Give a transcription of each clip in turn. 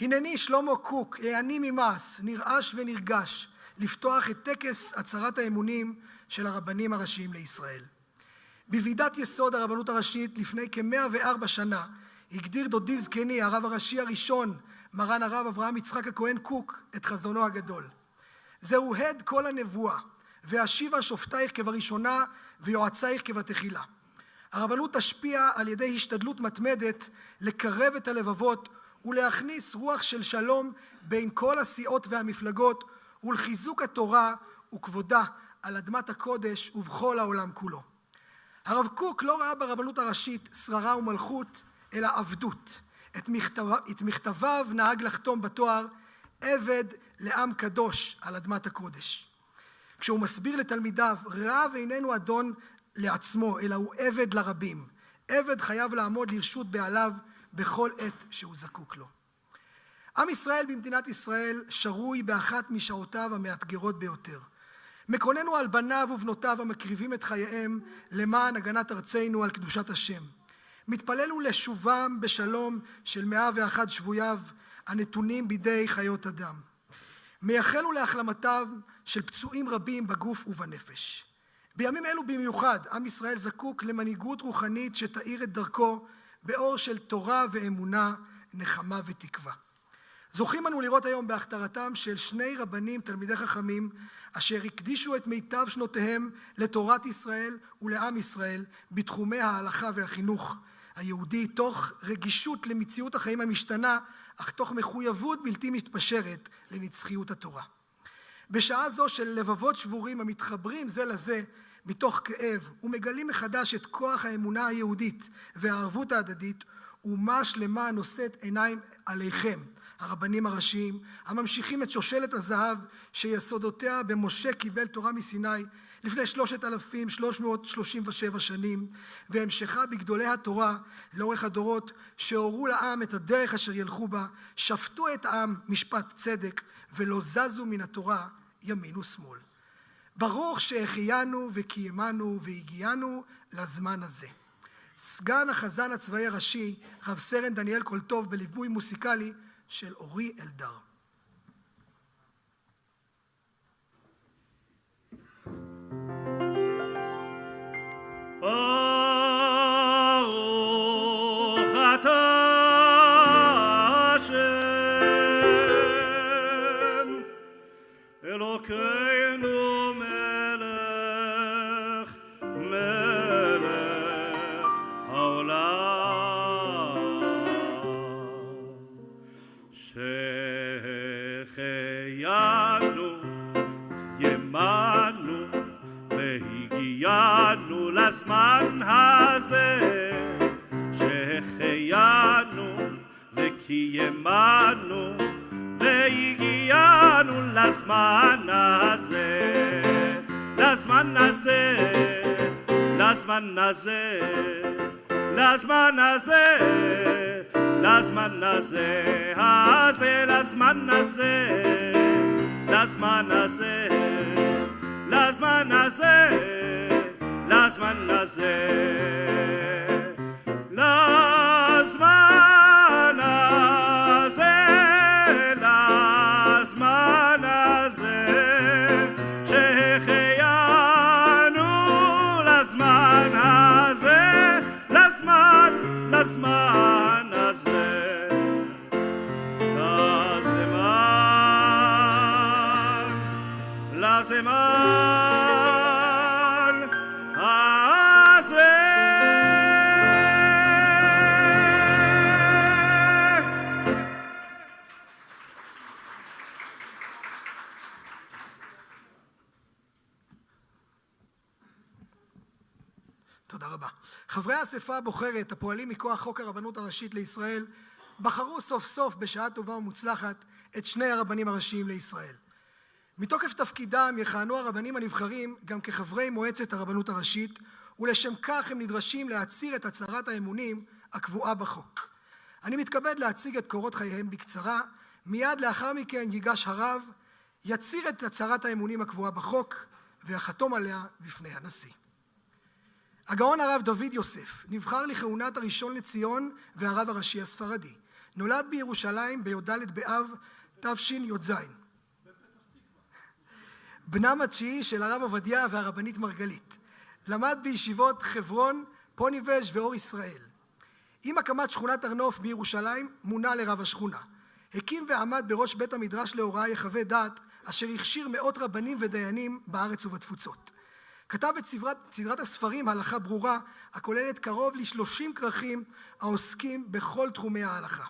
הנני שלמה קוק, העני ממעש, נרעש ונרגש, לפתוח את טקס הצהרת האמונים של הרבנים הראשיים לישראל. בוועידת יסוד הרבנות הראשית לפני כ-104 שנה, הגדיר דודי זקני, הרב הראשי הראשון, מרן הרב אברהם יצחק הכהן קוק, את חזונו הגדול. זהו הד כל הנבואה, והשיבה שופטייך כבראשונה ויועצייך כבתחילה. הרבנות תשפיע על ידי השתדלות מתמדת לקרב את הלבבות ולהכניס רוח של שלום בין כל הסיעות והמפלגות ולחיזוק התורה וכבודה על אדמת הקודש ובכל העולם כולו. הרב קוק לא ראה ברבנות הראשית שררה ומלכות, אלא עבדות. את מכתביו נהג לחתום בתואר עבד לעם קדוש על אדמת הקודש. כשהוא מסביר לתלמידיו, רב איננו אדון לעצמו, אלא הוא עבד לרבים. עבד חייב לעמוד לרשות בעליו בכל עת שהוא זקוק לו. עם ישראל במדינת ישראל שרוי באחת משעותיו המאתגרות ביותר. מקוננו על בניו ובנותיו המקריבים את חייהם למען הגנת ארצנו על קדושת השם. מתפללו לשובם בשלום של 101 שבוייו הנתונים בידי חיות אדם. מייחלו להחלמתם של פצועים רבים בגוף ובנפש. בימים אלו במיוחד עם ישראל זקוק למנהיגות רוחנית שתאיר את דרכו באור של תורה ואמונה, נחמה ותקווה. זוכים אנו לראות היום בהכתרתם של שני רבנים תלמידי חכמים אשר הקדישו את מיטב שנותיהם לתורת ישראל ולעם ישראל בתחומי ההלכה והחינוך היהודי, תוך רגישות למציאות החיים המשתנה, אך תוך מחויבות בלתי מתפשרת לנצחיות התורה. בשעה זו של לבבות שבורים המתחברים זה לזה מתוך כאב ומגלים מחדש את כוח האמונה היהודית והערבות ההדדית, אומה שלמה נושאת עיניים עליכם, הרבנים הראשיים, הממשיכים את שושלת הזהב שיסודותיה במשה קיבל תורה מסיני לפני 3,337 שנים, והמשכה בגדולי התורה לאורך הדורות שהורו לעם את הדרך אשר ילכו בה, שפטו את העם משפט צדק ולא זזו מן התורה ימין ושמאל. ברוך שהחיינו וקיימנו והגיענו לזמן הזה. סגן החזן הצבאי הראשי, רב סרן דניאל קולטוב, בליווי מוסיקלי של אורי אלדר. ברוך אתה השם אלוקינו מלך העולם שהחיינו קיימנו והגיענו לזמן הזה, שהחיינו וקיימנו והגיענו לזמן הזה, לזמן הזה, לזמן הזה, לזמן הזה, לזמן הזה, לזמן הזה, לזמן הזה, לזמן הזה, לזמן הזה, לזמן הזה, לזמן הזה, שהחיינו לזמן הזה, לזמן הזה, לזמן הזה. תודה רבה. חברי האספה הבוחרת הפועלים מכוח חוק הרבנות הראשית לישראל בחרו סוף סוף בשעה טובה ומוצלחת את שני הרבנים הראשיים לישראל. מתוקף תפקידם יכהנו הרבנים הנבחרים גם כחברי מועצת הרבנות הראשית, ולשם כך הם נדרשים להצהיר את הצהרת האמונים הקבועה בחוק. אני מתכבד להציג את קורות חייהם בקצרה, מיד לאחר מכן ייגש הרב, יצהיר את הצהרת האמונים הקבועה בחוק ויחתום עליה בפני הנשיא. הגאון הרב דוד יוסף נבחר לכהונת הראשון לציון והרב הראשי הספרדי. נולד בירושלים בי"ד באב תשי"ז. בנם התשיעי של הרב עובדיה והרבנית מרגלית. למד בישיבות חברון, פוניבז' ואור ישראל. עם הקמת שכונת הר נוף בירושלים מונה לרב השכונה. הקים ועמד בראש בית המדרש להוראה יחווה דעת, אשר הכשיר מאות רבנים ודיינים בארץ ובתפוצות. כתב את סדרת הספרים הלכה ברורה, הכוללת קרוב ל30 כרכים העוסקים בכל תחומי ההלכה.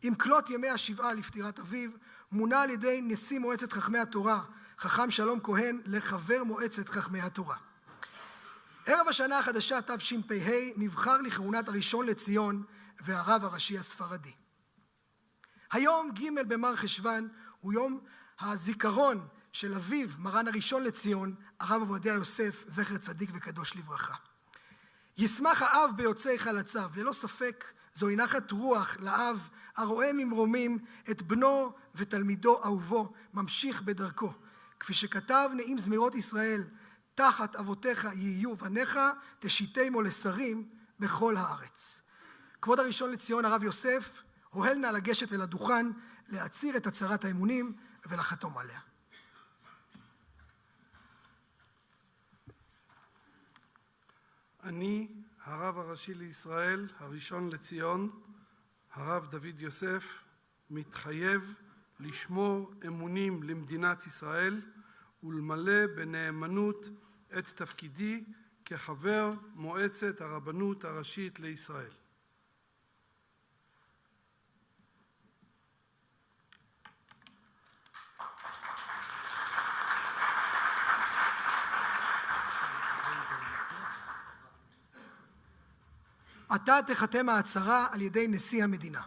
עם כלות ימי השבעה לפטירת אביו, מונה על ידי נשיא מועצת חכמי התורה, חכם שלום כהן, לחבר מועצת חכמי התורה. ערב השנה החדשה תשפ"ה נבחר לכהונת הראשון לציון והרב הראשי הספרדי. היום ג' במר חשוון הוא יום הזיכרון של אביו מרן הראשון לציון, הרב עובדיה יוסף, זכר צדיק וקדוש לברכה. ישמח האב ביוצאי חלציו, ללא ספק זוהי נחת רוח לאב הרואה ממרומים את בנו ותלמידו אהובו ממשיך בדרכו, כפי שכתב נעים זמירות ישראל, תחת אבותיך יהיו בניך, תשיתמו לשרים בכל הארץ. כבוד הראשון לציון הרב יוסף, הואל נא לגשת אל הדוכן, להצהיר את הצהרת האמונים ולחתום עליה. אני, הרב הראשי לישראל, הראשון לציון, הרב דוד יוסף, מתחייב לשמור אמונים למדינת ישראל ולמלא בנאמנות את תפקידי כחבר מועצת הרבנות הראשית לישראל. עתה תחתם ההצהרה על ידי נשיא המדינה.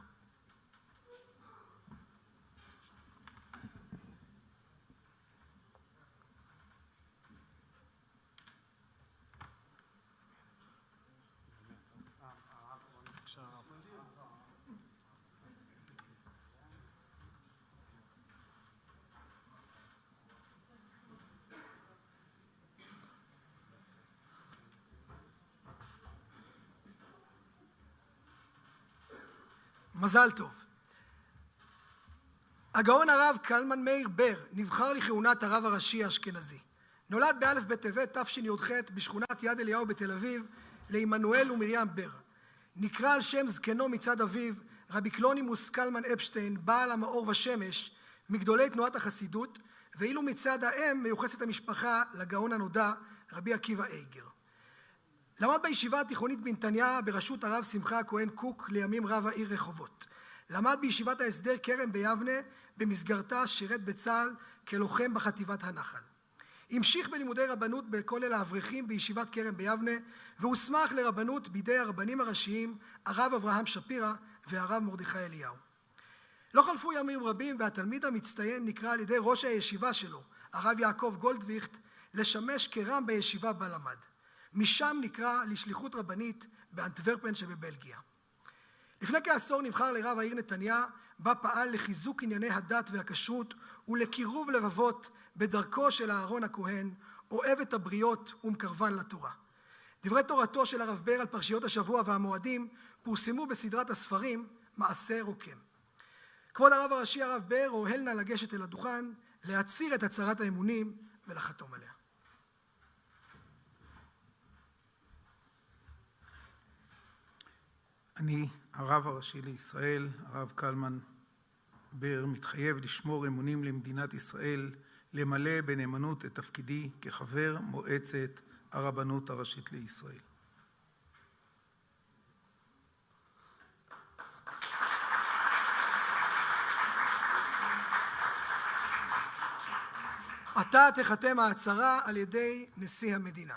מזל טוב. הגאון הרב קלמן מאיר בר נבחר לכהונת הרב הראשי האשכנזי. נולד באלף בטבת תשי"ח בשכונת יד אליהו בתל אביב לעמנואל ומרים בר. נקרא על שם זקנו מצד אביו, רבי קלונימוס קלמן אפשטיין, בעל המאור ושמש, מגדולי תנועת החסידות, ואילו מצד האם מיוחסת המשפחה לגאון הנודע, רבי עקיבא אייגר. למד בישיבה התיכונית בנתניה בראשות הרב שמחה הכהן קוק, לימים רב העיר רחובות. למד בישיבת ההסדר כרם ביבנה, במסגרתה שירת בצה"ל כלוחם בחטיבת הנחל. המשיך בלימודי רבנות בכולל האברכים בישיבת כרם ביבנה, והוסמך לרבנות בידי הרבנים הראשיים, הרב אברהם שפירא והרב מרדכי אליהו. לא חלפו ימים רבים והתלמיד המצטיין נקרא על ידי ראש הישיבה שלו, הרב יעקב גולדוויכט, לשמש כרם בישיבה בה למד. משם נקרא לשליחות רבנית באנטוורפן שבבלגיה. לפני כעשור נבחר לרב העיר נתניה, בה פעל לחיזוק ענייני הדת והכשרות ולקירוב לבבות בדרכו של אהרון הכהן, אוהב את הבריות ומקרבן לתורה. דברי תורתו של הרב בר על פרשיות השבוע והמועדים פורסמו בסדרת הספרים מעשה רוקם. כבוד הרב הראשי הרב בר הואל נא לגשת אל הדוכן, להצהיר את הצהרת האמונים ולחתום עליה. אני, הרב הראשי לישראל, הרב קלמן בר, מתחייב לשמור אמונים למדינת ישראל, למלא בנאמנות את תפקידי כחבר מועצת הרבנות הראשית לישראל. עתה תחתם ההצהרה על ידי נשיא המדינה.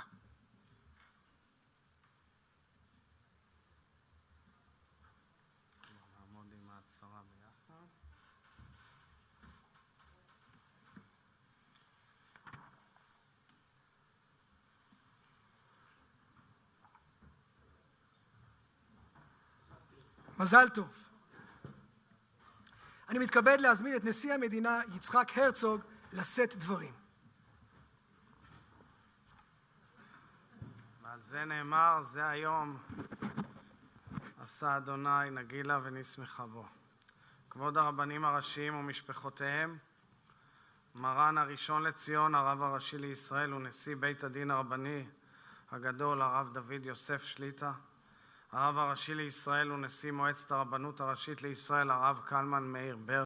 מזל טוב. אני מתכבד להזמין את נשיא המדינה יצחק הרצוג לשאת דברים. ועל זה נאמר, זה היום עשה אדוני נגילה ונשמחה בו. כבוד הרבנים הראשיים ומשפחותיהם, מרן הראשון לציון, הרב הראשי לישראל ונשיא בית הדין הרבני הגדול, הרב דוד יוסף שליט"א, הרב הראשי לישראל ונשיא מועצת הרבנות הראשית לישראל, הרב קלמן מאיר בר,